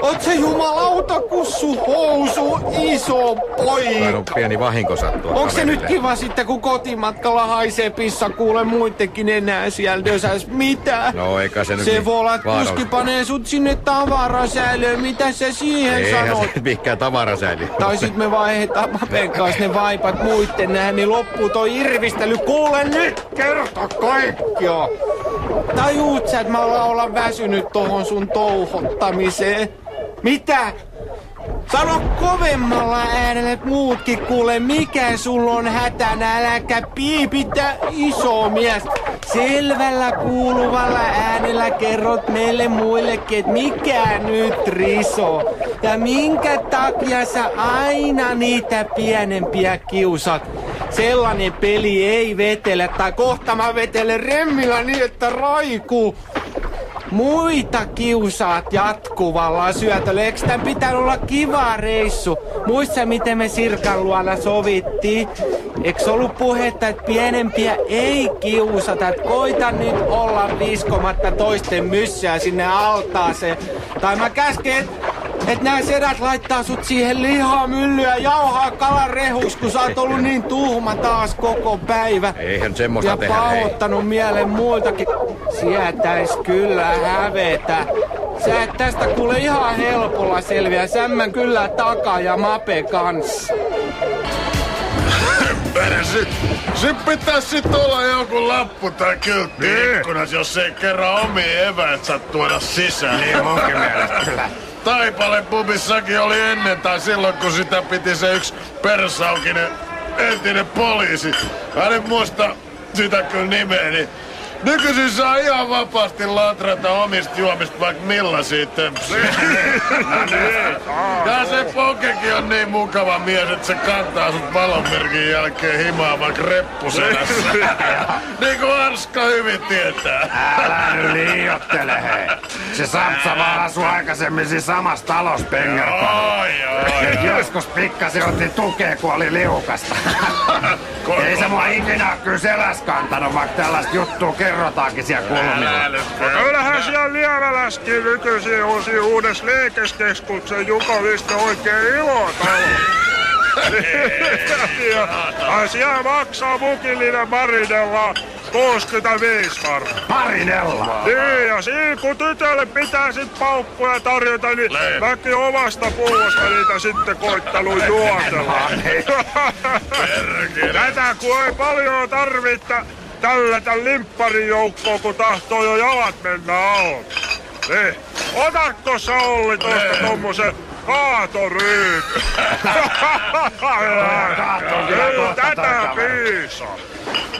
S7: Oot se jumalauta kussu housu, iso poika.
S2: Tainnut pieni vahinko sattua.
S7: Onks se nyt kiva sitten, kun kotimatkalla haisee pissa, kuule muittenkin enää siellä dösäs mitä?
S2: No eikä se nyt
S7: se
S2: niin
S7: voi olla, että
S2: vaarallista.
S7: kuski panee sut sinne tavarasäilöön. Mitä sä siihen sanot?
S2: Eihän se mikään tavarasäili.
S7: Tai sit me vaihdetaan Mapen kanssa ne vaipat muitten nähdä, niin loppuu toi irvistely. Kuule nyt kerta kaikkia! Tajuut sä, että mä ollaan väsynyt tohon sun touhottamiseen? Mitä? Sano kovemmalla äänellä, että muutkin kuule, mikä sulla on hätänä, äläkä piipitä, iso mies. Selvällä kuuluvalla äänellä kerrot meille muillekin, että mikä nyt riso. Ja minkä takia sä aina niitä pienempiä kiusat. Sellainen peli ei vetele, tai kohta mä vetelen remmillä niin, että raikuu. Muita kiusaat jatkuvalla syötöllä. Eikö tän pitänyt olla kiva reissu? Muista miten me Sirkan luona sovittiin? Eikö ollut puhetta, että pienempiä ei kiusata? Et koita nyt olla viskomatta toisten myssää sinne altaaseen. Tai mä käsken, että nää sedät laittaa sut siihen lihamyllyä ja jauhaa kalan rehuks, kun sä oot ollut niin tuhma taas koko päivä.
S2: Eihän semmoista tehdä,
S7: ja pahoittanut mielen muiltakin. Sietäis kyllä hävetä. Sä et tästä kuule ihan helpolla selviä. Sämmän kyllä takaa ja Mape kanssa.
S1: Se pitäis sit olla joku lappu tai kyltti ikkunas, jos ei kerran omiin eväät saa tuoda sisään.
S3: Niin munkin mielestä kyllä.
S1: Taipale pubissakin oli ennen tai silloin, kun sitä piti se yksi persaukinen entinen poliisi. Hän en muista sitä kyllä nimeä, niin Nykyisin saa ihan vapaasti latrata omista juomista vaikka millaisia töpsejä. Ja se Pokekin on niin mukava mies, että se kantaa sut valonmerkin jälkeen himaa vaikka reppuselässä. Niin kuin Arska hyvin tietää.
S3: Älä nyt liiottele, hei. Se Sampsa vaan asui aikaisemmin siinä samassa talossa Pengerkolla. Joskus pikkasen otti tukea, kun oli liukasta. Ei se mua ikinä kyllä seläs kantanut, vaikka tällaista juttua kerrotaankin siellä kulmilla.
S6: Kyllähän siellä Lieveläskin nykyisin on siinä uudessa liikeskeskuksen Jukovista oikein ilotalo. Ja siellä maksaa mukillinen Marinella 65 markkaa.
S3: Marinella?
S6: Niin, ja siinä kun tytölle pitää sit paukkuja tarjota, niin mäkin omasta pullosta niitä sitten koittanut juotella. Tätä kun ei paljon tarvita tällätä limpparijoukkoon, kun tahtoo jo jalat mennä alta. Niin, otatko sä Olli tosta tommosen kaatoryypyn? Tätä piisaa.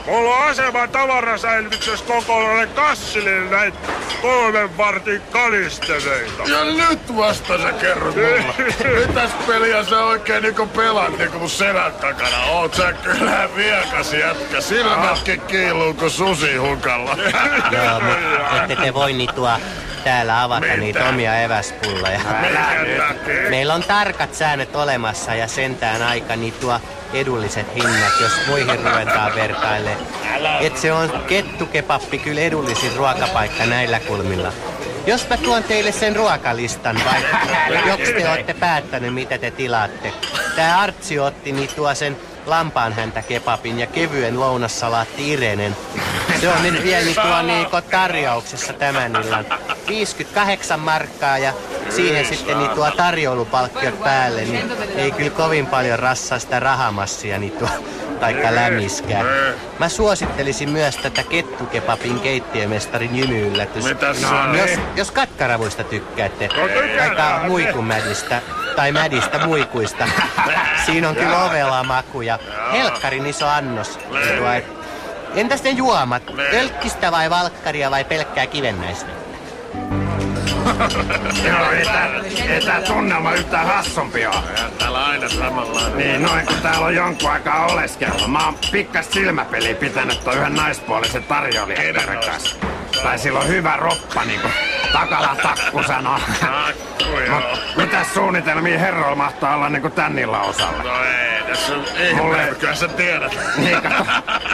S6: Mulla on aseman tavarasäilytyksessä kokonainen kassillinen näitä 3 vartin kanistereita.
S1: Ja nyt vasta sä kerrot mulle. Mitäs peliä sä oikein niinku pelaat niinku mun selän takana? Oot sä kyllä viekas jätkä. Silmätkin kiiluu kuin susi hukalla.
S4: Joo, mutta ette te voi niitua täällä avata niitä omia eväspulloja. Meillä on tarkat säännöt olemassa ja sentään aika niitua edulliset hinnat, jos muihin ruvetaan vertaille. Et se on kettukepappi kyllä edullisin ruokapaikka näillä kulmilla. Jos mä tuon teille sen ruokalistan, vai joks te ootte päättänyt, mitä te tilaatte? Tää Artsi otti niitua sen lampaanhäntäkepapin ja kevyen lounassalaatti Irenen. Se on nyt vielä niitua tarjouksessa tämän illan. 58 markkaa ja siihen sitten niitua tarjoulupalkkiot päälle, niin ei kyllä kovin paljon rassaa sitä rahamassia niitua taikka lämiskää. Mä suosittelisin myös tätä kettukepapin keittiömestarin jymyyllätystä. Jos katkaravuista tykkäätte, taikka muikumädistä, tai mädistä muikuista. Siinä on kyllä ovela maku ja helkkarin iso annos. Entäs ne juomat? Tölkkistä vai valkkaria vai pelkkää kivennäistä?
S3: Joo, ei tää tunnelma yhtään hassumpi oo.
S1: Täällä aina samanlainen.
S3: Niin, noin kun täällä on jonkun aikaa oleskellut. Mä oon pikkas silmäpeliä pitänyt ton yhden naispuolisen tarjoilijan kanssa. Tai sillä on hyvä roppa, niinku Takala Takku sanoo. Mitäs suunnitelmia herroilla mahtaa olla niinku tän illan osalla?
S1: No ei, tässä on kyllä sä tiedät.
S3: Niin, kato,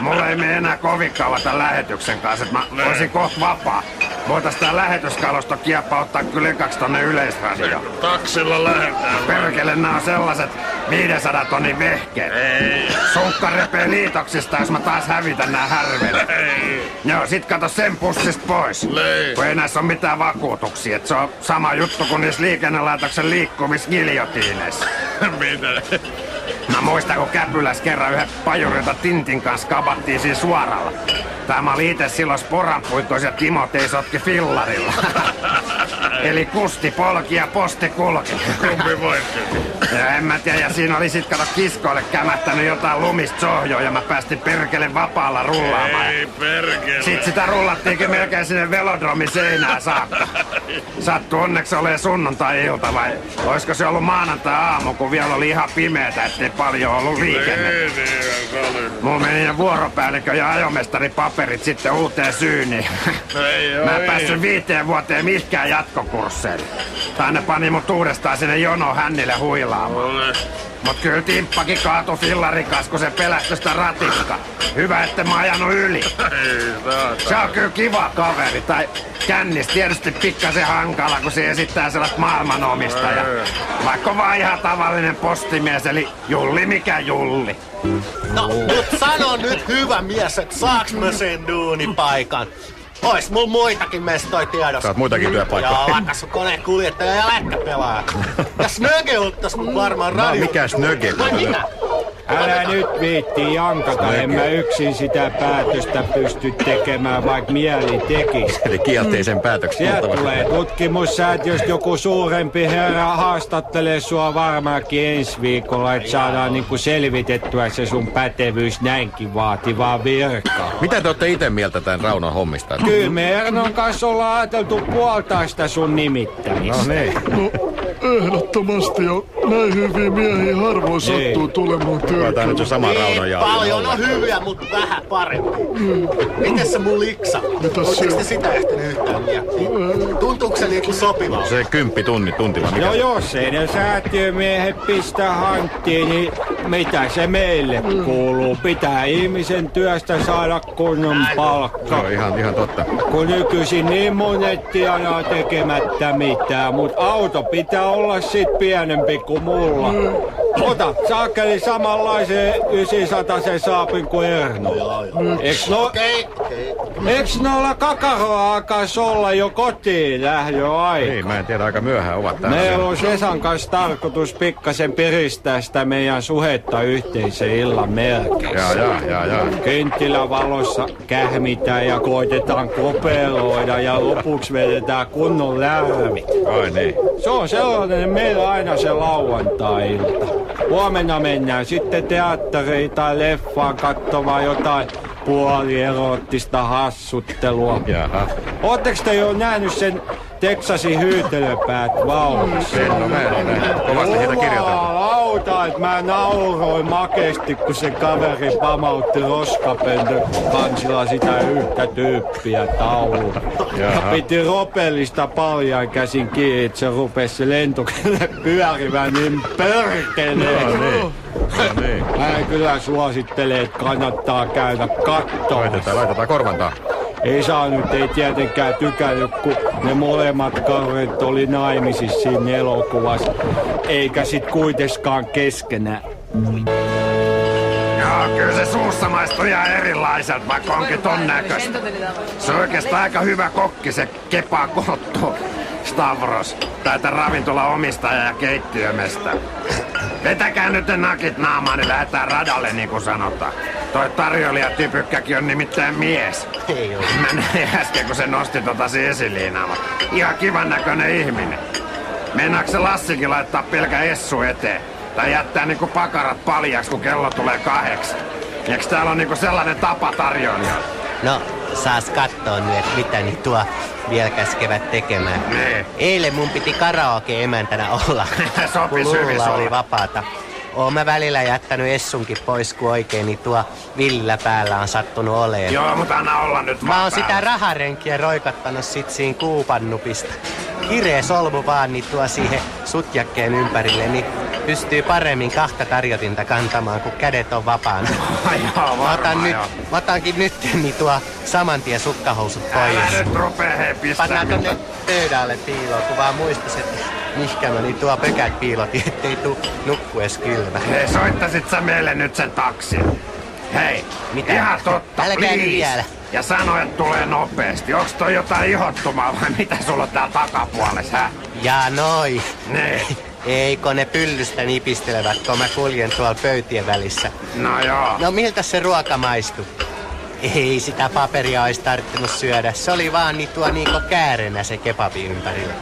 S3: mulle ei mene enää kovin kauan tän lähetyksen kanssa, että mä oisin kohta vapaa. Voitais tää lähetyskalosto kieppauttaa kyllä ekaksi tonne Yleisradioon.
S1: Taksilla lähdetään.
S3: Perkele, nää on sellaiset 500 tonnin vehkeet.
S1: Ei.
S3: Sukka repee liitoksista, jos mä taas hävitän nää härvelet.
S1: Ei.
S3: Joo, sit kato sen pussista pois.
S1: Ei.
S3: Kun ei näissä oo mitään vakuutuksia, et se on sama juttu kuin niissä liikennelaitoksen liikkumisgiljotiineissa.
S1: Mitä?
S3: Mä muistan, kun Käpyläs kerran yhden pajurilta Tintin kanssa kabattiin siinä suoralla. Mä olin itse silloin sporanpuikkois ja Timotei sotki fillarilla. Eli Kusti polki ja Posti kulki.
S1: Kumpi voitti?
S3: Ja en mä tiedä, ja siinä oli sit kato kiskoille kämähtänyt jotain lumista sohjoa ja mä päästin perkele vapaalla rullaamaan.
S1: Ei perkele.
S3: Sit sitä rullattiinkin melkein sinne velodromin seinään saakka. Sattu onneksi olee sunnuntai-ilta vai oisko se ollut maanantai-aamu, kun vielä oli ihan pimeetä, ettei paljon ollut liikennettä. Mulla meni vuoropäällikkö ja ajomestari paperit sitten uuteen syyniin. Mä en päässyt 5 vuoteen mihinkään jatkokursseille. Tai ne pani mut uudestaan sinne jonoon hännille huilaamaan. Mut kyllä Timppakin kaatui fillarikas, kun se pelästyi sitä ratikkaa. Hyvä, että mä ajanut yli. Se on kyllä kiva kaveri. Tai kännis tietysti pikkasen hankala, kun se esittää sellaista maailmanomistajaa. Vaikka on vaan ihan tavallinen postimies, eli Julli mikä Julli.
S4: No, mut sano nyt hyvä mies, et saaks mä sen duunipaikan? Ois mulla muitakin mestoja tiedossa.
S2: Saat muitakin työpaikkoja.
S4: Joo, vaikka sun konekuljettaja ja lätkäpelaaja. Ja Snöge uttas mut varmaan radio.
S2: Mikä Snöge?
S4: Vai minä?
S5: Älä nyt viitti jankata, en mä yksin sitä päätöstä pysty tekemään, vaikka mieli tekisi.
S2: Eli kielteisen päätöksen.
S5: Sieltä tulee tutkimussäätiöstä joku suurempi herra haastattelee sua varmaankin ensi viikolla, että saadaan niinku selvitettyä se sun pätevyys näinkin vaativaa virkaa.
S2: Mitä te olette itse mieltä tämän Raunon hommista?
S5: Kyllä me Ernon kanssa ollaan ajateltu puoltaa sitä sun nimittämistä.
S2: No niin.
S1: No, ehdottomasti jo. Näin hyviä miehiä harvoin sattuu tulemaan
S2: Tämä nyt
S1: työtä.
S2: on sama Raunon ja
S8: Paljon on hyviä, mutta vähän parempi. Mites se mun liksa?
S1: Mitäs
S8: Oletteko
S1: se-
S8: te sitä ehtinyt yhtään miettiä? Tuntuuko se niinku sopivalta?
S2: se 10 tunti vai mikä?
S5: No jos ei ne säätiömiehet pistä hanttiin, niin mitä se meille kuuluu? Pitää ihmisen työstä saada kunnon palkka.
S2: No, ihan totta.
S5: Kun nykyisin niin monet tienaa tekemättä mitään, mut auto pitää olla sit pienempi kuin mulla. Ota saakeli samanlaisen 900 saapin kuin Erno. Eiks noilla kakaroa alkaisi olla jo kotiin lähdöaika?
S2: Niin, mä en tiedä, aika myöhään ovat täällä.
S5: Meillä on Sesan kanssa tarkoitus pikkasen piristää sitä meidän suhetta yhteisen illan merkeissä.
S2: Jaa.
S5: Kynttilävalossa kähmitään ja koitetaan kopeloida ja lopuksi vedetään kunnon lärvit.
S2: Ai niin.
S5: Se on sellainen meillä aina se lauantai-ilta. Huomenna mennään sitten teatteriin tai leffaan katsomaan jotain puolierottista hassuttelua.
S2: Jaha.
S5: Ootteko te jo nähnyt sen Texasin hyytelöpäät vauhdissa?
S2: Mä en ole nähnyt. Kovasti siitä kirjoitettu.
S5: Lauta, että mä nauroin makeasti, kun se kaveri pamautti roskapöntön kansilla sitä yhtä tyyppiä tauluun. Ja piti ropellista paljain käsin kiinni, että se rupesi se lentokone pyörivään niin perkeleen.
S2: No niin.
S5: Mä kyllä suosittelen, että kannattaa käydä kattomassa.
S2: Laitetaan korvantaa.
S5: Ei tietenkään tykännyt, kun ne molemmat kaverit oli naimisissa siinä elokuvassa. Eikä sit kuitenkaan keskenään.
S3: Joo, kyllä se suussa maistuu ihan erilaiselta, vaikka onkin ton näköistä. Se on oikeastaan aika hyvä kokki, se Kepa Kottu Stavros. Taitaa ravintola omistaja ja keittiömestä. Vetäkää nyt ne nakit naamaan, niin lähdetään radalle, niin kuin sanotaan. Toi tarjoilijatypykkäkin on nimittäin mies.
S4: Ei oo.
S3: Mä näin äsken, kun se nosti esiliinaa. Ihan kivan näköinen ihminen. Meinaatko se Lassikin laittaa pelkä essu eteen? Tai jättää niinku pakarat paljaksi, kun kello tulee 8? Eiks täällä on niinku sellainen tapa tarjoilijoilla?
S4: No, saas kattoo nyt, että mitä niin tuo vielä käskevät tekemään.
S3: Niin.
S4: Eilen mun piti karaoke-emäntänä olla, kun
S3: Sopis hyvin
S4: Luulla oli
S3: sulle.
S4: vapaata. Oon mä välillä jättänyt Essunkin pois, kun oikein niin tuo villillä päällä on sattunut oleen.
S3: Joo, mutta anna olla nyt
S4: Mä oon
S3: päällä.
S4: sitä raharenkiä roikattanut sit siinä kuupannupista. Kireä solmu vaan niin tuo siihen sutjakkeen ympärille, niin pystyy paremmin 2 tarjotinta kantamaan, kun kädet on vapaana.
S3: Ai joo, varmaan joo.
S4: Mä otankin nyt niin tuo saman tien sukkahousut
S3: Älä
S4: pois.
S3: nyt rupee hei pistää
S4: Pannaan tonne
S3: mitään.
S4: pöydälle piiloon, kun vaan muistais, että mihkä mä niin tuo pökät piilotin, ettei tuu nukkues kylmä.
S3: Hei, soittasit sä meille nyt sen taksin? Hei,
S4: Mitä?
S3: ihan totta,
S4: Älkää nyt
S3: please.
S4: vielä.
S3: Ja sano, että tulee nopeasti. Onks toi jotain ihottumaa vai mitä sulla on täällä takapuolessa, hä?
S4: Ja noi.
S3: Niin.
S4: Eikö ne pyllystä nipistelevät, kun mä kuljen tuolla pöytien välissä?
S3: No joo.
S4: No miltä se ruoka maistuu? Ei sitä paperia olisi tarttunut syödä. Se oli vaan niin tuo niinku käärenä se kebabi ympärillä.